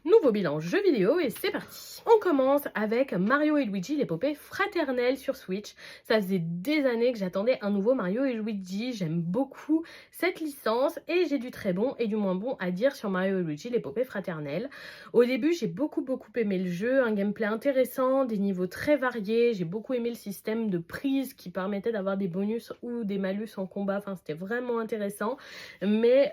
Nouveau bilan jeu vidéo et c'est parti. On commence avec Mario et Luigi, l'épopée fraternelle sur Switch. Ça faisait des années que j'attendais un nouveau Mario et Luigi. J'aime beaucoup cette licence et j'ai du très bon et du moins bon à dire sur Mario et Luigi, l'épopée fraternelle. Au début, j'ai beaucoup aimé le jeu, un gameplay intéressant, des niveaux très variés. J'ai beaucoup aimé le système de prise qui permettait d'avoir des bonus ou des malus en combat. Enfin, c'était vraiment intéressant. Mais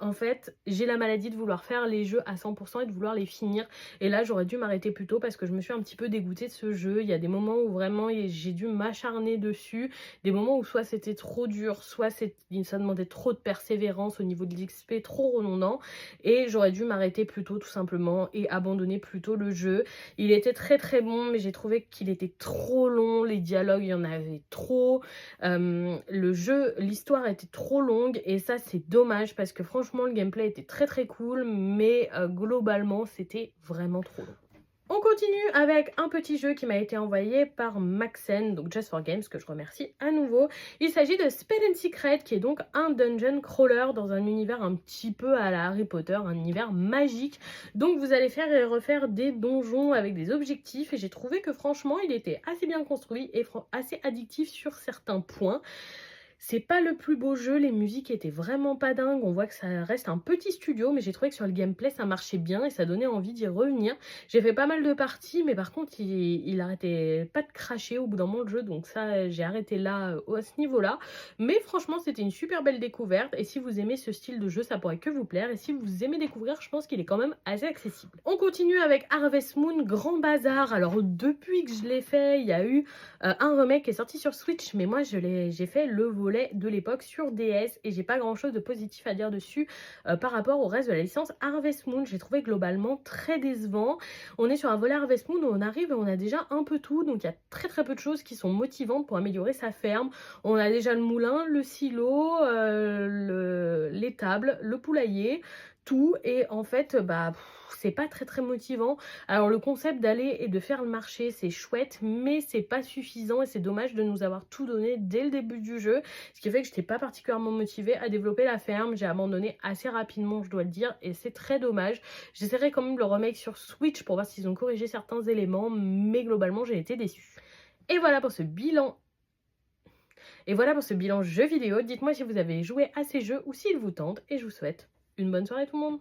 en fait, j'ai la maladie de vouloir faire les jeux à 100% et de vouloir les finir, et là j'aurais dû m'arrêter plus tôt parce que je me suis un petit peu dégoûtée de ce jeu. Il y a des moments où vraiment j'ai dû m'acharner dessus, des moments où soit c'était trop dur, soit ça demandait trop de persévérance au niveau de l'XP, trop redondant, et j'aurais dû m'arrêter plus tôt tout simplement et abandonner plus tôt le jeu. Il était très bon, mais j'ai trouvé qu'il était trop long, les dialogues il y en avait trop, le jeu, l'histoire était trop longue et ça c'est dommage parce que franchement le gameplay était très cool, mais globalement c'était vraiment trop long. On continue avec un petit jeu qui m'a été envoyé par Maxen, donc Just for Games, que je remercie à nouveau. Il s'agit de Spell and Secret, qui est donc un dungeon crawler dans un univers un petit peu à la Harry Potter, un univers magique. Donc vous allez faire et refaire des donjons avec des objectifs, et j'ai trouvé que franchement il était assez bien construit et assez addictif sur certains points. C'est pas le plus beau jeu, les musiques étaient vraiment pas dingues, on voit que ça reste un petit studio, mais j'ai trouvé que sur le gameplay ça marchait bien et ça donnait envie d'y revenir. J'ai fait pas mal de parties, mais par contre il arrêtait pas de cracher au bout d'un moment le jeu, donc ça j'ai arrêté là à ce niveau-là. Mais franchement c'était une super belle découverte, et si vous aimez ce style de jeu ça pourrait que vous plaire, et si vous aimez découvrir je pense qu'il est quand même assez accessible. On continue avec Harvest Moon, grand bazar. Alors depuis que je l'ai fait, il y a eu un remake qui est sorti sur Switch, mais moi j'ai fait le volet de l'époque sur DS et j'ai pas grand chose de positif à dire dessus par rapport au reste de la licence Harvest Moon. J'ai trouvé globalement très décevant. On est sur un volet Harvest Moon où on arrive et on a déjà un peu tout, donc il y a très peu de choses qui sont motivantes pour améliorer sa ferme. On a déjà le moulin, le silo, l'étable, le poulailler, tout, et en fait c'est pas très motivant. Alors le concept d'aller et de faire le marché c'est chouette, mais c'est pas suffisant et c'est dommage de nous avoir tout donné dès le début du jeu, ce qui fait que j'étais pas particulièrement motivée à développer la ferme. J'ai abandonné assez rapidement, je dois le dire, et c'est très dommage. J'essaierai quand même le remake sur Switch pour voir s'ils ont corrigé certains éléments, mais globalement j'ai été déçue. Et voilà pour ce bilan. Jeu vidéo. Dites-moi si vous avez joué à ces jeux ou s'ils vous tentent, et je vous souhaite une bonne soirée tout le monde.